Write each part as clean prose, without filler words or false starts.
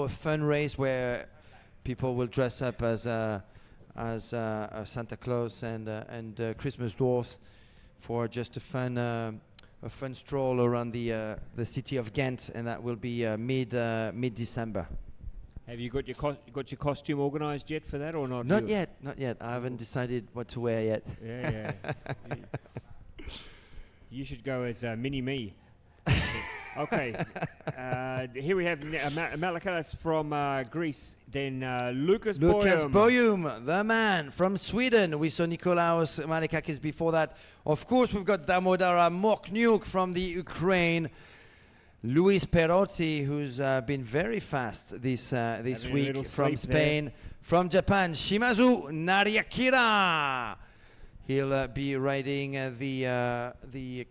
a fun race where people will dress up as Santa Claus and Christmas dwarfs for just a fun stroll around the city of Ghent, and that will be mid December. Have you got your costume organised yet for that or not? Not yet. I haven't decided what to wear yet. Yeah. You should go as Mini Me. Okay. Here we have Malakalis from Greece. Then Lucas Boyum, the man from Sweden. We saw Nikolaos Malakakis before that. Of course, we've got Damodara Moknyuk from the Ukraine. Luis Perotti, who's been very fast this week from Spain. There. From Japan, Shimazu Nariakira. He'll be riding the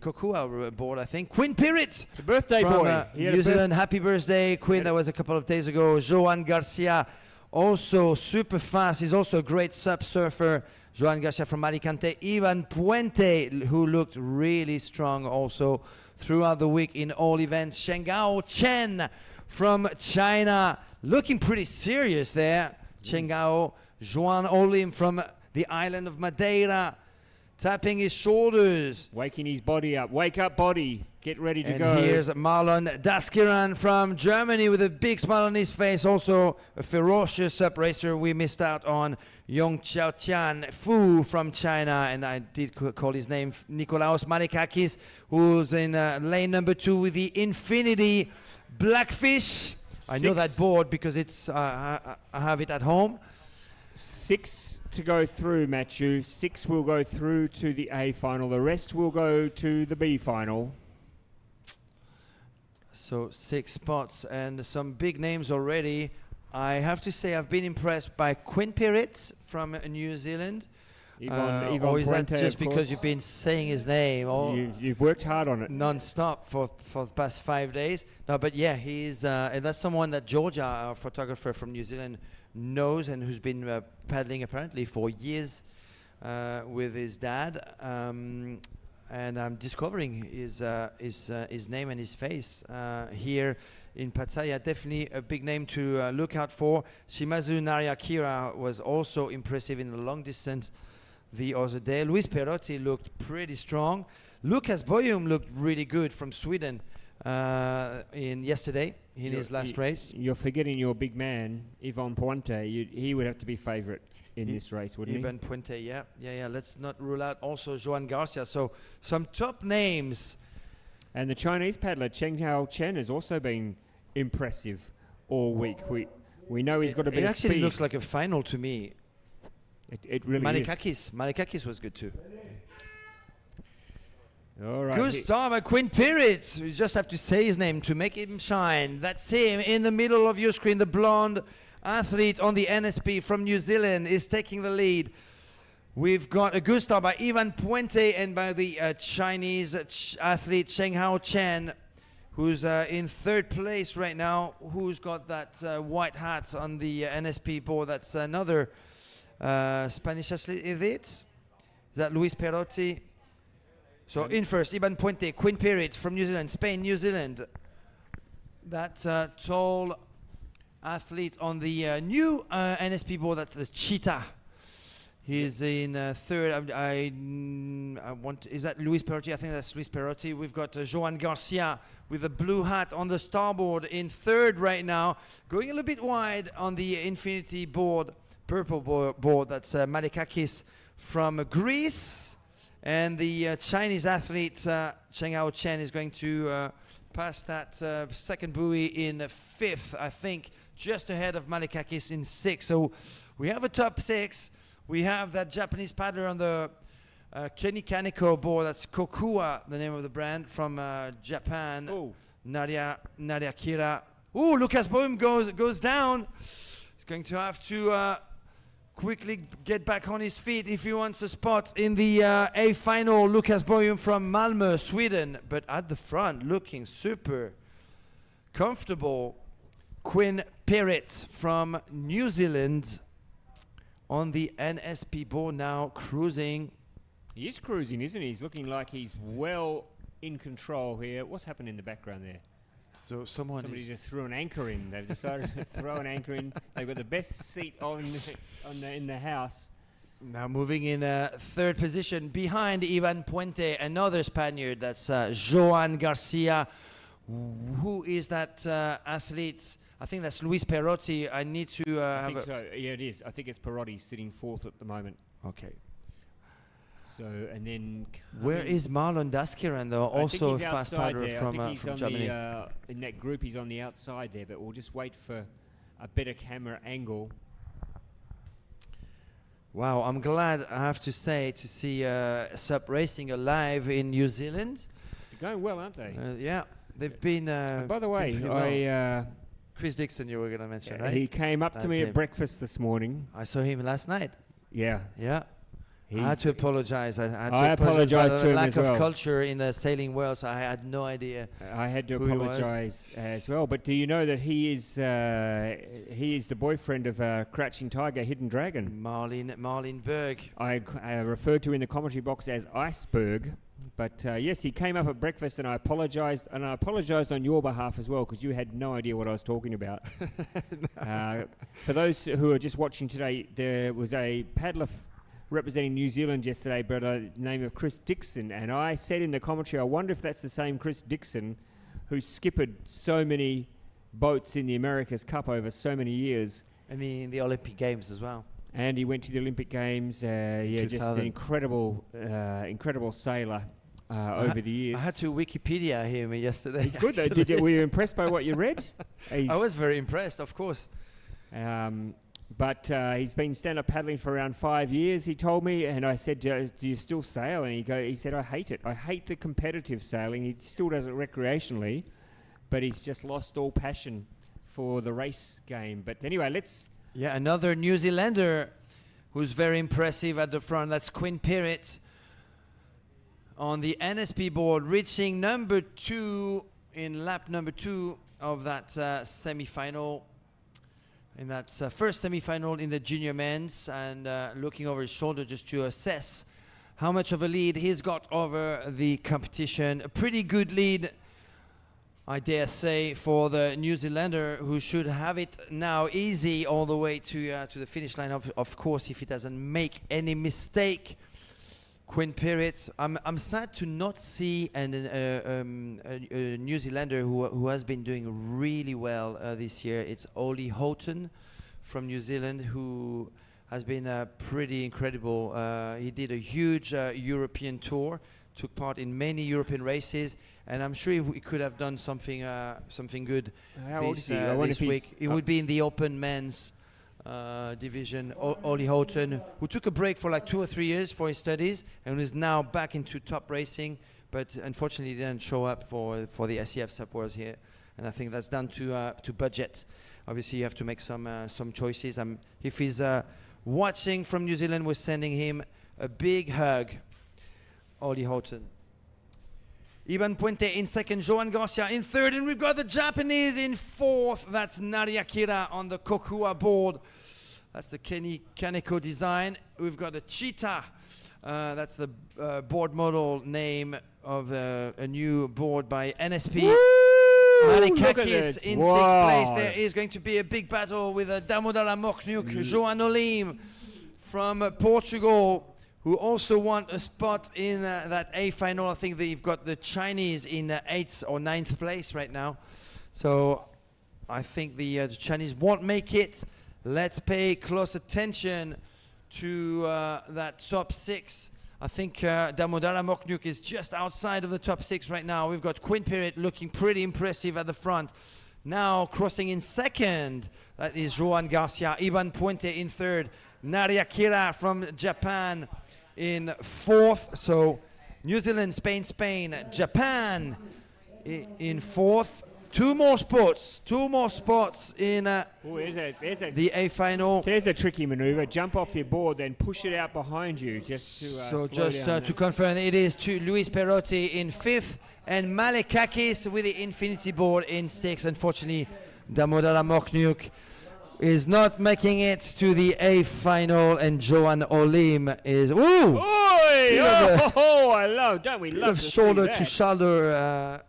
Kokua board, I think. Quinn Pirrit, the birthday from boy. New Zealand. Happy birthday, Quinn. That was a couple of days ago. Joan Garcia, also super fast. He's also a great SUP surfer. Joan Garcia from Alicante. Ivan Puente, who looked really strong also throughout the week in all events. Chengao Chen from China, looking pretty serious there. Chengao. Juan Olim from the island of Madeira, tapping his shoulders. Waking his body up. Wake up, body. Get ready to go. And here's Marlon Daskiran from Germany with a big smile on his face. Also a ferocious SUP racer. We missed out on Yong Xiaotian Fu from China. And I did call his name Nikolaos Malakakis, who's in lane number 2 with the Infinity Blackfish. I know that board because it's I have it at home. 6 to go through, Matthew. 6 will go through to the A final. The rest will go to the B final. So 6 spots and some big names already. I have to say I've been impressed by Quinn Pirrit from New Zealand. Yvonne or is Puente, that just because you've been saying his name you've worked hard on it non-stop for the past 5 days? No, but yeah, he's and that's someone that Georgia, our photographer from New Zealand, knows and who's been paddling apparently for years with his dad. And I'm discovering his name and his face here in Pattaya. Definitely a big name to look out for. Shimazu Nariakira was also impressive in the long distance the other day. Luis Perotti looked pretty strong. Lucas Boyum looked really good from Sweden yesterday in his last race. You're forgetting your big man, Yvonne Puente. He would have to be favourite in this race, wouldn't he? Yvonne Puente, yeah. Let's not rule out also Joan Garcia. So some top names. And the Chinese paddler Cheng Hao Chen has also been impressive all week. We know he's got a bit of speed. It actually looks like a final to me. It really is. Malakakis was good too. All right. Good start by Quinn Pirrit. You just have to say his name to make him shine. That's him in the middle of your screen. The blonde athlete on the NSP from New Zealand is taking the lead. We've got a good start by Ivan Puente and by the Chinese athlete Cheng Hao Chen, who's in 3rd place right now, who's got that white hat on the NSP board. That's another Spanish athlete, is it? Is that Luis Perotti? So in first, Ivan Puente, Quinn Pirrit from New Zealand, Spain, New Zealand. That tall athlete on the new NSP board, that's the Cheetah. He's in 3rd. Is that Luis Perotti? I think that's Luis Perotti. We've got Joan Garcia with a blue hat on the starboard in 3rd right now. Going a little bit wide on the Infinity board, purple board. That's Malakakis from Greece. And the Chinese athlete Cheng Hao Chen is going to pass that second buoy in 5th, I think, just ahead of Malakakis in 6th. So we have a top 6. We have that Japanese paddler on the Kenny Kaneko board. That's Kokua, the name of the brand, from Japan. Oh. Nadia Kira. Oh, Lucas Boehm goes down. He's going to have to quickly get back on his feet if he wants a spot in the A final. Lucas Boehm from Malmö, Sweden, but at the front, looking super comfortable. Quinn Pirrit from New Zealand on the NSP board now, cruising. He is cruising, isn't he? He's looking like he's well in control here. What's happened in the background there? So somebody just threw an anchor in. They've decided to throw an anchor in. They've got the best seat in the house. now moving in third position behind Ivan Puente, another Spaniard. That's Joan Garcia. Who is that athlete? I think that's Luis Perotti. I need to I think so. Yeah, it is. I think it's Perotti sitting fourth at the moment. Okay. So, and then... Where is Marlon Daskiran, though? Also a fast paddler from Germany. In that group, he's on the outside there, but we'll just wait for a better camera angle. Wow, I'm glad, I have to say, to see SUP racing alive in New Zealand. They're going well, aren't they? Yeah, they've been... by the way, Chris Dixon, you were going to mention, right? He came up to me him. at breakfast this morning. I saw him last night. Yeah. Yeah. I had to apologize. I apologize to him lack as well. of culture in the sailing world, so I had no idea. I had to apologize as well. But do you know that he is the boyfriend of Crouching Tiger, Hidden Dragon? Marlene Berg. I referred to in the commentary box as Iceberg. But yes, he came up at breakfast, and I apologized on your behalf as well, because you had no idea what I was talking about. For those who are just watching today, there was a paddler representing New Zealand yesterday by the name of Chris Dixon, and I said in the commentary, I wonder if that's the same Chris Dixon who skippered so many boats in the America's Cup over so many years. And in the Olympic Games as well. And he went to the Olympic Games. Yeah, just an incredible sailor over the years. I had to Wikipedia him yesterday. It's good though. Were you impressed by what you read? I was very impressed, of course. But he's been stand-up paddling for around 5 years, he told me, and I said, do you still sail? And he said, I hate it. I hate the competitive sailing. He still does it recreationally, but he's just lost all passion for the race game. But anyway, let's... Yeah, another New Zealander who's very impressive at the front. That's Quinn Pirrett on the NSP board, reaching number 2 in lap number 2 of that semi-final. In that first semi-final in the junior men's, and looking over his shoulder just to assess how much of a lead he's got over the competition. A pretty good lead, I dare say, for the New Zealander, who should have it now easy all the way to the finish line, of course, if he doesn't make any mistake. Quinn Pirrett. I'm sad to not see a New Zealander who has been doing really well this year. It's Ollie Houghton from New Zealand, who has been pretty incredible. He did a huge European tour, took part in many European races, and I'm sure he could have done something good this week. It would be in the open men's division. Ollie Houghton, who took a break for like 2 or 3 years for his studies and is now back into top racing, but unfortunately didn't show up for the ICF SUP Worlds here, and I think that's down to budget. Obviously you have to make some choices. If he's watching from New Zealand, we're sending him a big hug. Ollie Houghton. Ivan Puente in second, Joan Garcia in third, and we've got the Japanese in fourth. That's Naria Kira on the Kokua board. That's the Kaneko design. We've got a Cheetah. That's the board model name of a new board by NSP. Malikakis in sixth place. There is going to be a big battle with Damodara Moknuk, Joan Olim from Portugal, who also want a spot in that A final. I think they've got the Chinese in 8th or 9th place right now. So I think the Chinese won't make it. Let's pay close attention to that top 6. I think Damodara Moknuk is just outside of the top 6 right now. We've got Quinn Pirrett looking pretty impressive at the front. Now crossing in second, that is Joan Garcia. Ivan Puente in third. Naria Kira from Japan in fourth. So New Zealand, Spain, Japan in fourth. Two more spots in the A final. There's a tricky maneuver. Jump off your board, then push it out behind you just to to confirm, it is to Luis Perotti in fifth and Malekakis with the infinity board in sixth. Unfortunately, Damodara Moknuk is not making it to the A final, and Joan Olim is I love, don't we love shoulder to shoulder